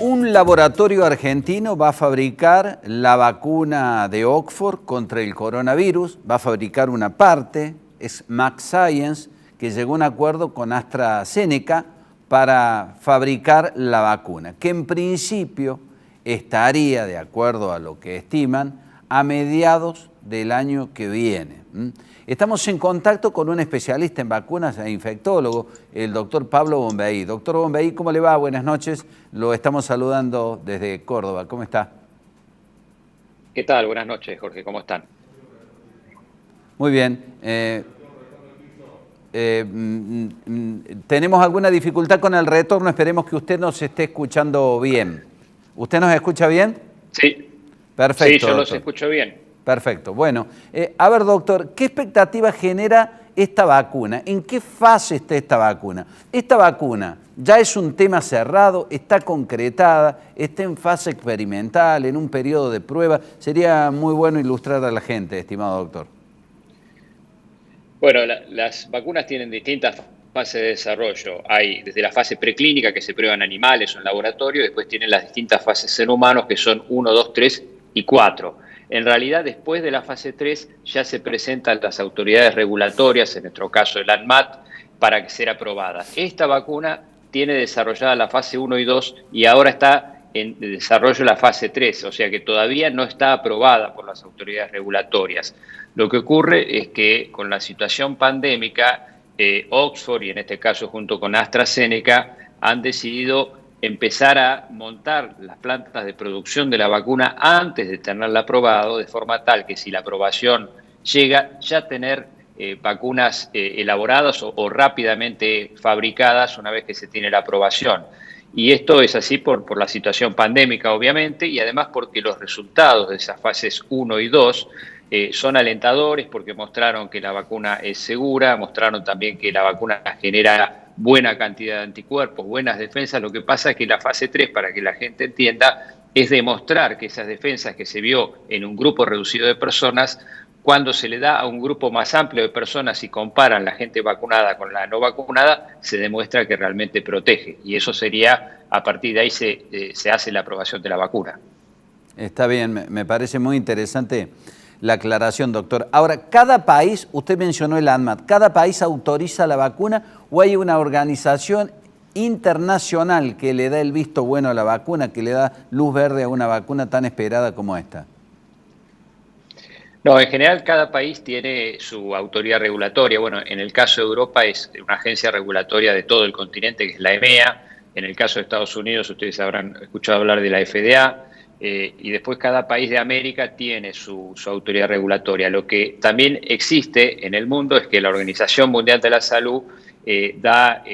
Un laboratorio argentino va a fabricar la vacuna de Oxford contra el coronavirus, va a fabricar una parte, es Max Science, que llegó a un acuerdo con AstraZeneca para fabricar la vacuna, que en principio estaría, de acuerdo a lo que estiman, a mediados del año que viene. Estamos en contacto con un especialista en vacunas e infectólogo, el doctor Pablo Bombey. Doctor Bombey, ¿cómo le va? Buenas noches. Lo estamos saludando desde Córdoba. ¿Cómo está? ¿Qué tal? Buenas noches, Jorge. ¿Cómo están? Muy bien. Tenemos alguna dificultad con el retorno. Esperemos que usted nos esté escuchando bien. ¿Usted nos escucha bien? Sí. Perfecto. Sí, yo doctor. los escucho bien. Perfecto. Bueno, a ver, doctor, ¿qué expectativa genera esta vacuna? ¿En qué fase está esta vacuna? ¿Esta vacuna ya es un tema cerrado, está concretada, está en fase experimental, en un periodo de prueba? Sería muy bueno ilustrar a la gente, estimado doctor. Bueno, las vacunas tienen distintas fases de desarrollo. Hay desde la fase preclínica, que se prueba en animales o en laboratorio, después tienen las distintas fases en humanos, que son 1, 2, 3 y 4. En realidad, después de la fase 3 ya se presentan las autoridades regulatorias, en nuestro caso el ANMAT, para ser aprobada. Esta vacuna tiene desarrollada la fase 1 y 2 y ahora está en desarrollo la fase 3, o sea que todavía no está aprobada por las autoridades regulatorias. Lo que ocurre es que con la situación pandémica, Oxford, y en este caso junto con AstraZeneca, han decidido empezar a montar las plantas de producción de la vacuna antes de tenerla aprobado, de forma tal que si la aprobación llega, ya tener vacunas elaboradas o rápidamente fabricadas una vez que se tiene la aprobación. Y esto es así por la situación pandémica, obviamente, y además porque los resultados de esas fases 1 y 2 son alentadores porque mostraron que la vacuna es segura, mostraron también que la vacuna genera buena cantidad de anticuerpos, buenas defensas. Lo que pasa es que la fase 3, para que la gente entienda, es demostrar que esas defensas que se vio en un grupo reducido de personas, cuando se le da a un grupo más amplio de personas y comparan la gente vacunada con la no vacunada, se demuestra que realmente protege. Y eso sería, a partir de ahí se hace la aprobación de la vacuna. Está bien, me parece muy interesante la aclaración, doctor. Ahora, cada país, usted mencionó el ANMAT, ¿cada país autoriza la vacuna o hay una organización internacional que le da el visto bueno a la vacuna, que le da luz verde a una vacuna tan esperada como esta? No, en general cada país tiene su autoridad regulatoria. Bueno, en el caso de Europa es una agencia regulatoria de todo el continente, que es la EMEA. En el caso de Estados Unidos, ustedes habrán escuchado hablar de la FDA. Y después cada país de América tiene su autoridad regulatoria. Lo que también existe en el mundo es que la Organización Mundial de la Salud da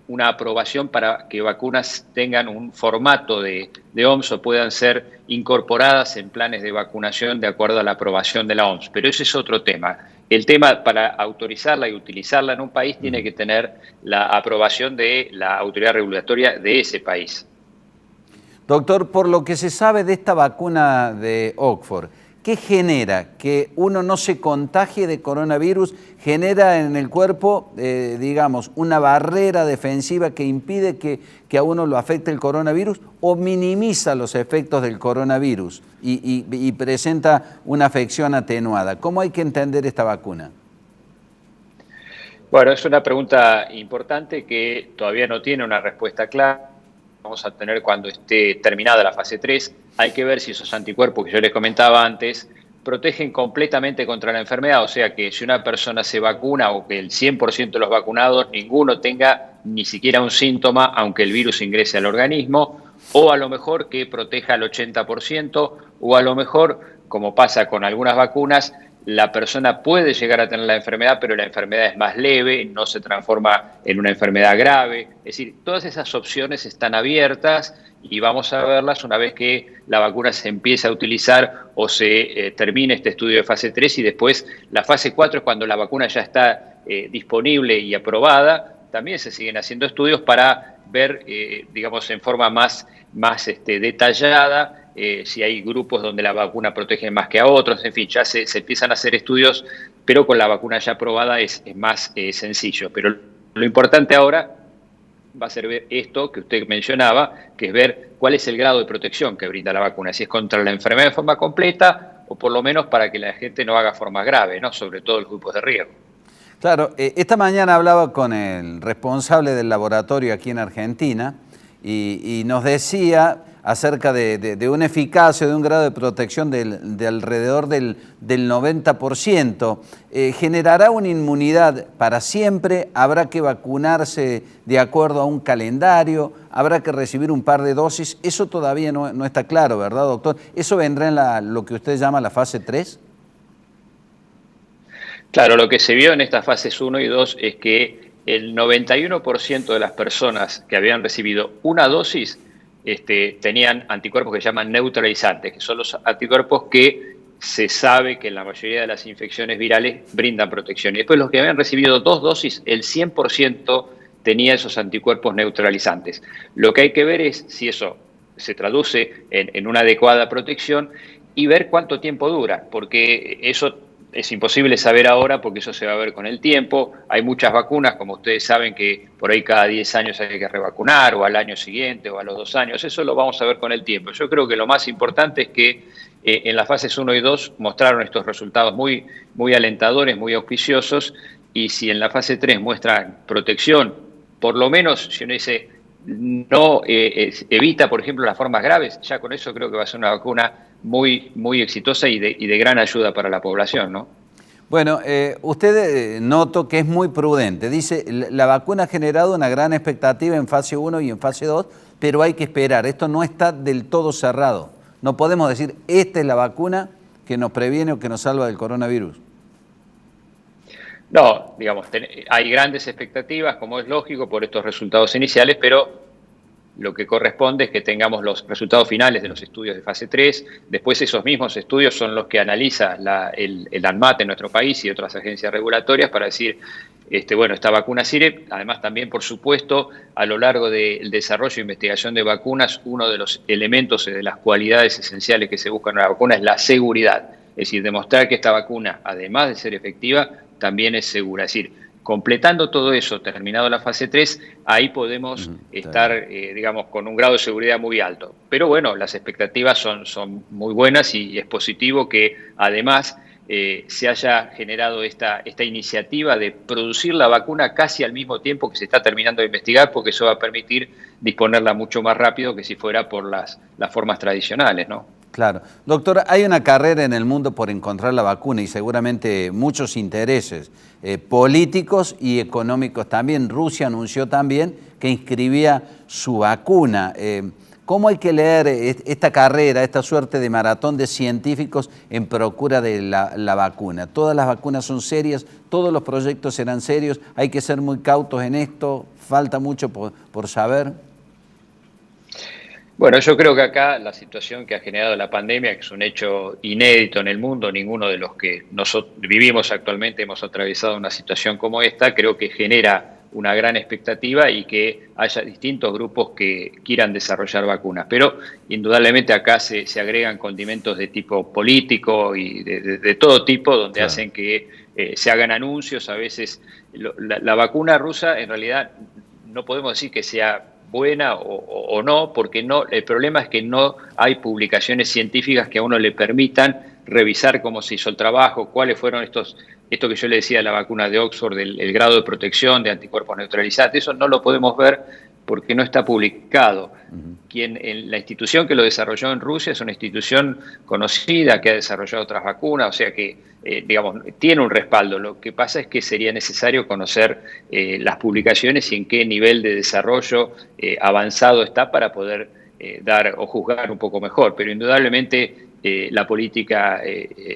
una aprobación para que vacunas tengan un formato de OMS o puedan ser incorporadas en planes de vacunación de acuerdo a la aprobación de la OMS. Pero ese es otro tema. El tema para autorizarla y utilizarla en un país tiene que tener la aprobación de la autoridad regulatoria de ese país. Doctor, por lo que se sabe de esta vacuna de Oxford, ¿qué genera? Que uno no se contagie de coronavirus, genera en el cuerpo, digamos, una barrera defensiva que impide que a uno lo afecte el coronavirus o minimiza los efectos del coronavirus y presenta una afección atenuada. ¿Cómo hay que entender esta vacuna? Bueno, es una pregunta importante que todavía no tiene una respuesta clara. Vamos a tener cuando esté terminada la fase 3. Hay que ver si esos anticuerpos que yo les comentaba antes protegen completamente contra la enfermedad, o sea que si una persona se vacuna o que el 100% de los vacunados, ninguno tenga ni siquiera un síntoma, aunque el virus ingrese al organismo, o a lo mejor que proteja al 80%, o a lo mejor, como pasa con algunas vacunas, la persona puede llegar a tener la enfermedad, pero la enfermedad es más leve, no se transforma en una enfermedad grave. Es decir, todas esas opciones están abiertas y vamos a verlas una vez que la vacuna se empiece a utilizar o se termine este estudio de fase 3 y después la fase 4 es cuando la vacuna ya está disponible y aprobada. También se siguen haciendo estudios para ver, digamos, en forma más detallada si hay grupos donde la vacuna protege más que a otros. En fin, ya se empiezan a hacer estudios, pero con la vacuna ya aprobada es más sencillo. Pero lo importante ahora va a ser ver esto que usted mencionaba, que es ver cuál es el grado de protección que brinda la vacuna, si es contra la enfermedad de forma completa o por lo menos para que la gente no haga forma grave, ¿no? Sobre todo los grupos de riesgo. Claro, esta mañana hablaba con el responsable del laboratorio aquí en Argentina y nos decía acerca de una eficacia, de un grado de protección de alrededor del 90%. ¿Generará una inmunidad para siempre? ¿Habrá que vacunarse de acuerdo a un calendario? ¿Habrá que recibir un par de dosis? Eso todavía no está claro, ¿verdad, doctor? ¿Eso vendrá en lo que usted llama la fase 3? Claro, lo que se vio en estas fases 1 y 2 es que el 91% de las personas que habían recibido una dosis tenían anticuerpos que se llaman neutralizantes, que son los anticuerpos que se sabe que en la mayoría de las infecciones virales brindan protección. Y después los que habían recibido 2 dosis, el 100% tenía esos anticuerpos neutralizantes. Lo que hay que ver es si eso se traduce en una adecuada protección y ver cuánto tiempo dura, porque eso es imposible saber ahora porque eso se va a ver con el tiempo. Hay muchas vacunas, como ustedes saben, que por ahí cada 10 años hay que revacunar, o al año siguiente, o a los 2 años. Eso lo vamos a ver con el tiempo. Yo creo que lo más importante es que en las fases 1 y 2 mostraron estos resultados muy, muy alentadores, muy auspiciosos, y si en la fase 3 muestran protección, por lo menos, si uno dice, no evita, por ejemplo, las formas graves, ya con eso creo que va a ser una vacuna muy, muy exitosa y de gran ayuda para la población, ¿no? Bueno, usted noto que es muy prudente. Dice, la vacuna ha generado una gran expectativa en fase 1 y en fase 2, pero hay que esperar. Esto no está del todo cerrado. No podemos decir, esta es la vacuna que nos previene o que nos salva del coronavirus. No, digamos, hay grandes expectativas, como es lógico, por estos resultados iniciales, pero lo que corresponde es que tengamos los resultados finales de los estudios de fase 3. Después esos mismos estudios son los que analiza el ANMAT en nuestro país y otras agencias regulatorias para decir, bueno, esta vacuna sirve. Además también, por supuesto, a lo largo del desarrollo e investigación de vacunas, uno de los elementos de las cualidades esenciales que se buscan en una vacuna es la seguridad. Es decir, demostrar que esta vacuna, además de ser efectiva, también es segura. Es decir, completando todo eso, terminado la fase 3, ahí podemos estar, digamos, con un grado de seguridad muy alto. Pero bueno, las expectativas son muy buenas y es positivo que además se haya generado esta iniciativa de producir la vacuna casi al mismo tiempo que se está terminando de investigar, porque eso va a permitir disponerla mucho más rápido que si fuera por las formas tradicionales, ¿no? Claro. Doctor, hay una carrera en el mundo por encontrar la vacuna y seguramente muchos intereses políticos y económicos también. Rusia anunció también que inscribía su vacuna. ¿Cómo hay que leer esta carrera, esta suerte de maratón de científicos en procura de la vacuna? ¿Todas las vacunas son serias? ¿Todos los proyectos serán serios? ¿Hay que ser muy cautos en esto? ¿Falta mucho por saber? Bueno, yo creo que acá la situación que ha generado la pandemia, que es un hecho inédito en el mundo, ninguno de los que nosotros vivimos actualmente hemos atravesado una situación como esta, creo que genera una gran expectativa y que haya distintos grupos que quieran desarrollar vacunas. Pero indudablemente acá se agregan condimentos de tipo político y de todo tipo, donde hacen que se hagan anuncios. A veces la vacuna rusa en realidad no podemos decir que sea buena o no, porque no, el problema es que no hay publicaciones científicas que a uno le permitan revisar cómo se hizo el trabajo, cuáles fueron esto que yo le decía de la vacuna de Oxford, el grado de protección de anticuerpos neutralizantes. Eso no lo podemos ver porque no está publicado. La institución que lo desarrolló en Rusia es una institución conocida que ha desarrollado otras vacunas, o sea que, digamos, tiene un respaldo. Lo que pasa es que sería necesario conocer las publicaciones y en qué nivel de desarrollo avanzado está para poder dar o juzgar un poco mejor. Pero indudablemente la política,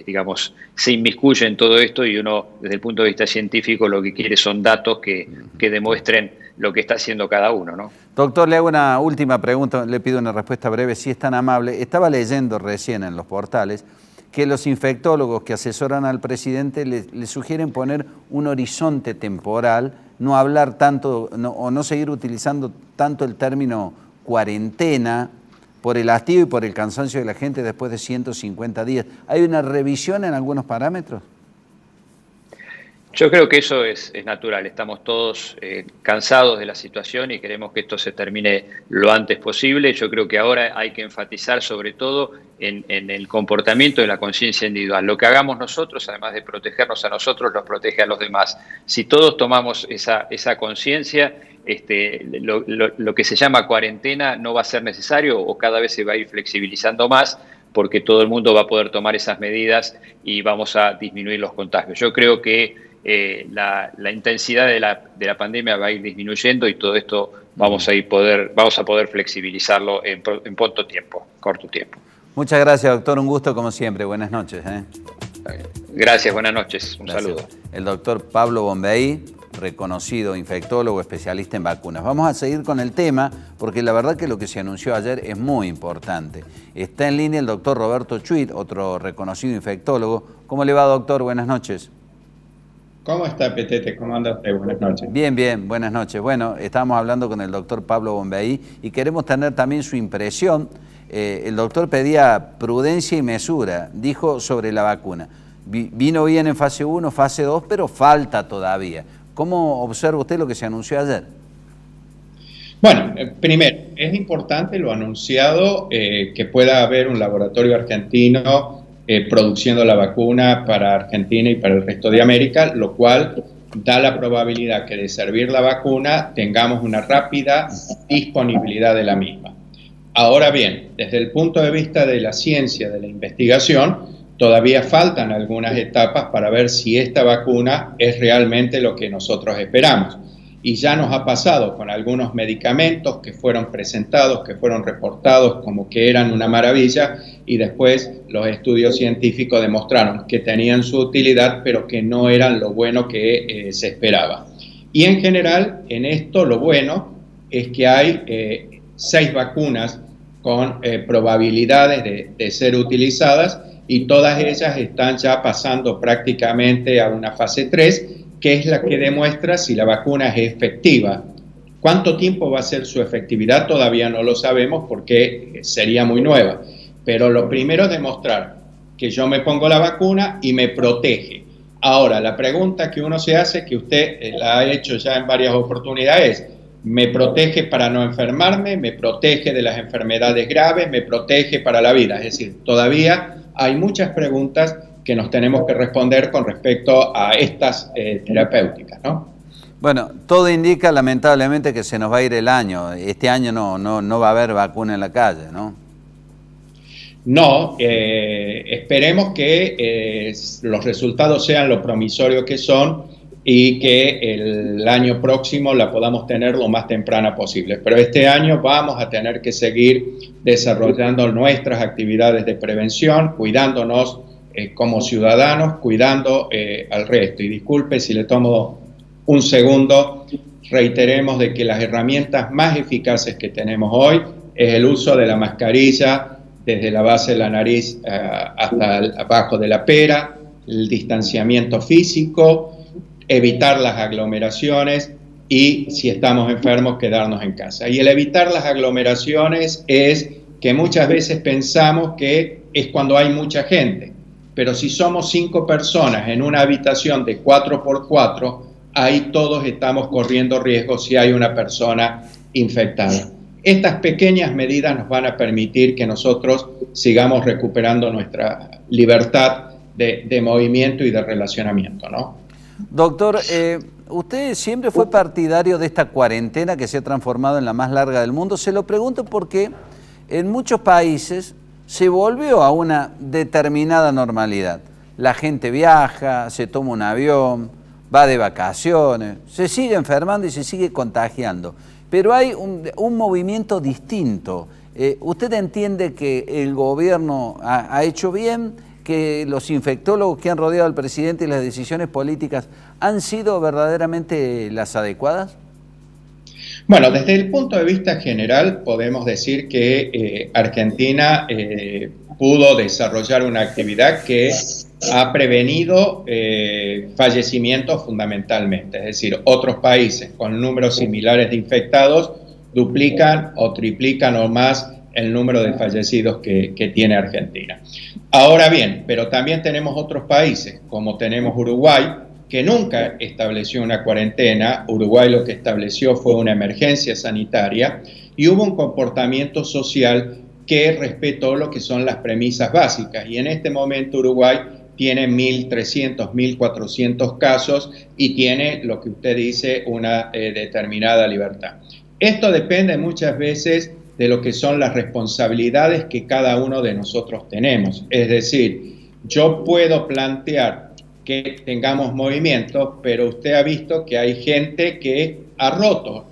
digamos, se inmiscuye en todo esto y uno, desde el punto de vista científico, lo que quiere son datos que demuestren lo que está haciendo cada uno, ¿no? Doctor, le hago una última pregunta, le pido una respuesta breve, si es tan amable. Estaba leyendo recién en los portales que los infectólogos que asesoran al presidente le sugieren poner un horizonte temporal, no hablar tanto o no seguir utilizando tanto el término cuarentena por el hastío y por el cansancio de la gente después de 150 días. ¿Hay una revisión en algunos parámetros? Yo creo que eso es natural. Estamos todos cansados de la situación y queremos que esto se termine lo antes posible. Yo creo que ahora hay que enfatizar sobre todo en el comportamiento de la conciencia individual. Lo que hagamos nosotros, además de protegernos a nosotros, los protege a los demás. Si todos tomamos esa conciencia, lo que se llama cuarentena no va a ser necesario o cada vez se va a ir flexibilizando más, porque todo el mundo va a poder tomar esas medidas y vamos a disminuir los contagios. Yo creo que la intensidad de la pandemia va a ir disminuyendo y todo esto vamos a poder flexibilizarlo en corto tiempo. Muchas gracias, doctor. Un gusto como siempre. Buenas noches. Gracias, buenas noches. Un Gracias. saludo. El doctor Pablo Bombay, reconocido infectólogo, especialista en vacunas. Vamos a seguir con el tema porque la verdad que lo que se anunció ayer es muy importante. Está en línea el doctor Roberto Chuit, otro reconocido infectólogo. ¿Cómo le va, doctor? Buenas noches. ¿Cómo está, Petete? ¿Cómo anda usted? Buenas noches. Bien, bien, buenas noches. Bueno, estábamos hablando con el doctor Pablo Bombay y queremos tener también su impresión. El doctor pedía prudencia y mesura, dijo sobre la vacuna. Vino bien en fase 1, fase 2, pero falta todavía. ¿Cómo observa usted lo que se anunció ayer? Bueno, primero, es importante lo anunciado que pueda haber un laboratorio argentino produciendo la vacuna para Argentina y para el resto de América, lo cual da la probabilidad que de servir la vacuna tengamos una rápida disponibilidad de la misma. Ahora bien, desde el punto de vista de la ciencia, de la investigación, todavía faltan algunas etapas para ver si esta vacuna es realmente lo que nosotros esperamos. Y ya nos ha pasado con algunos medicamentos que fueron presentados, que fueron reportados como que eran una maravilla y después los estudios científicos demostraron que tenían su utilidad pero que no eran lo bueno que se esperaba. Y en general, en esto lo bueno es que hay 6 vacunas con probabilidades de ser utilizadas y todas ellas están ya pasando prácticamente a una fase 3, que es la que demuestra si la vacuna es efectiva. ¿Cuánto tiempo va a ser su efectividad? Todavía no lo sabemos porque sería muy nueva. Pero lo primero es demostrar que yo me pongo la vacuna y me protege. Ahora, la pregunta que uno se hace, que usted la ha hecho ya en varias oportunidades, ¿me protege para no enfermarme? ¿Me protege de las enfermedades graves? ¿Me protege para la vida? Es decir, todavía hay muchas preguntas que nos tenemos que responder con respecto a estas terapéuticas, ¿no? Bueno, todo indica lamentablemente que se nos va a ir el año. Este año no va a haber vacuna en la calle, ¿no? No, esperemos que los resultados sean lo promisorio que son y que el año próximo la podamos tener lo más temprana posible. Pero este año vamos a tener que seguir desarrollando nuestras actividades de prevención, cuidándonos como ciudadanos, cuidando al resto. Y disculpe si le tomo un segundo, reiteremos de que las herramientas más eficaces que tenemos hoy es el uso de la mascarilla desde la base de la nariz hasta abajo de la pera, el distanciamiento físico, evitar las aglomeraciones y si estamos enfermos quedarnos en casa. Y el evitar las aglomeraciones es que muchas veces pensamos que es cuando hay mucha gente, pero si somos 5 personas en una habitación de 4x4, ahí todos estamos corriendo riesgo si hay una persona infectada. Estas pequeñas medidas nos van a permitir que nosotros sigamos recuperando nuestra libertad de movimiento y de relacionamiento, ¿no? Doctor, usted siempre fue partidario de esta cuarentena que se ha transformado en la más larga del mundo. Se lo pregunto porque en muchos países se volvió a una determinada normalidad. La gente viaja, se toma un avión, va de vacaciones, se sigue enfermando y se sigue contagiando. Pero hay un movimiento distinto. ¿Usted entiende que el gobierno ha hecho bien, que los infectólogos que han rodeado al presidente y las decisiones políticas han sido verdaderamente las adecuadas? Bueno, desde el punto de vista general podemos decir que Argentina pudo desarrollar una actividad que ha prevenido fallecimientos fundamentalmente, es decir, otros países con números similares de infectados duplican o triplican o más el número de fallecidos que tiene Argentina. Ahora bien, pero también tenemos otros países, como tenemos Uruguay, que nunca estableció una cuarentena. Uruguay lo que estableció fue una emergencia sanitaria y hubo un comportamiento social que respetó lo que son las premisas básicas. Y en este momento Uruguay tiene 1.300, 1.400 casos y tiene, lo que usted dice, una determinada libertad. Esto depende muchas veces de lo que son las responsabilidades que cada uno de nosotros tenemos. Es decir, yo puedo plantear que tengamos movimientos, pero usted ha visto que hay gente que ha roto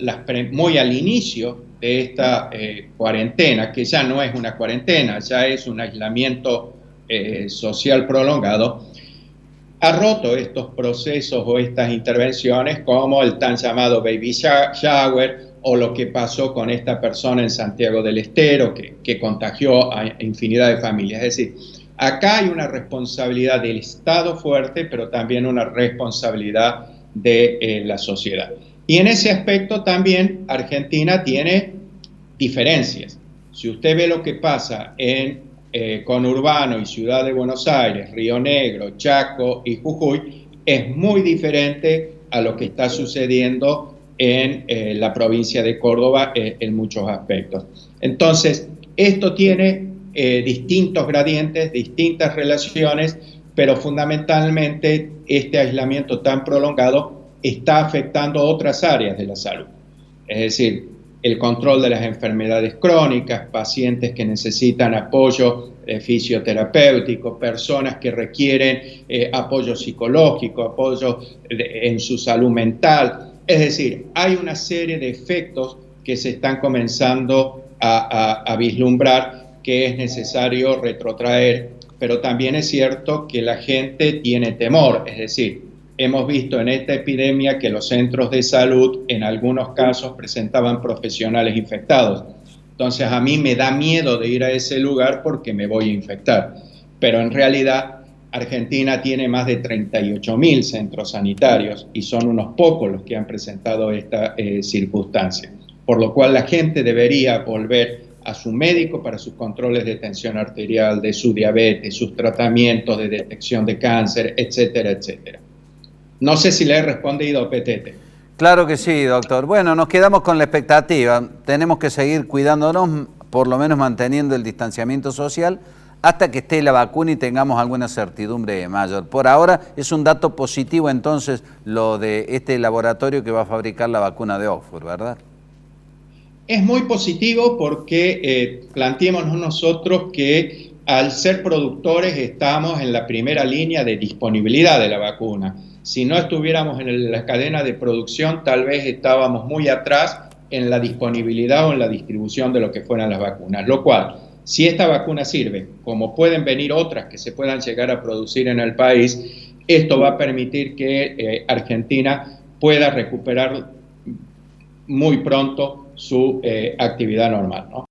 muy al inicio de esta cuarentena, que ya no es una cuarentena, ya es un aislamiento social prolongado, ha roto estos procesos o estas intervenciones, como el tan llamado baby shower, o lo que pasó con esta persona en Santiago del Estero, que contagió a infinidad de familias. Es decir, acá hay una responsabilidad del Estado fuerte, pero también una responsabilidad de la sociedad. Y en ese aspecto también Argentina tiene diferencias. Si usted ve lo que pasa en conurbano y Ciudad de Buenos Aires, Río Negro, Chaco y Jujuy, es muy diferente a lo que está sucediendo en la provincia de Córdoba en muchos aspectos. Entonces, esto tiene distintos gradientes, distintas relaciones, pero fundamentalmente este aislamiento tan prolongado está afectando otras áreas de la salud. Es decir, el control de las enfermedades crónicas, pacientes que necesitan apoyo fisioterapéutico, personas que requieren apoyo psicológico, apoyo en su salud mental. Es decir, hay una serie de efectos que se están comenzando a vislumbrar que es necesario retrotraer, pero también es cierto que la gente tiene temor. Es decir, hemos visto en esta epidemia que los centros de salud en algunos casos presentaban profesionales infectados. Entonces a mí me da miedo de ir a ese lugar porque me voy a infectar. Pero en realidad Argentina tiene más de 38.000 centros sanitarios y son unos pocos los que han presentado esta circunstancia. Por lo cual la gente debería volver a su médico para sus controles de tensión arterial, de su diabetes, sus tratamientos de detección de cáncer, etcétera, etcétera. No sé si le he respondido, Petete. Claro que sí, doctor. Bueno, nos quedamos con la expectativa. Tenemos que seguir cuidándonos, por lo menos manteniendo el distanciamiento social, hasta que esté la vacuna y tengamos alguna certidumbre mayor. Por ahora es un dato positivo entonces lo de este laboratorio que va a fabricar la vacuna de Oxford, ¿verdad? Es muy positivo porque planteémonos nosotros que al ser productores estamos en la primera línea de disponibilidad de la vacuna. Si no estuviéramos en la cadena de producción, tal vez estábamos muy atrás en la disponibilidad o en la distribución de lo que fueran las vacunas. Lo cual, si esta vacuna sirve, como pueden venir otras que se puedan llegar a producir en el país, esto va a permitir que Argentina pueda recuperar muy pronto su actividad normal, ¿no?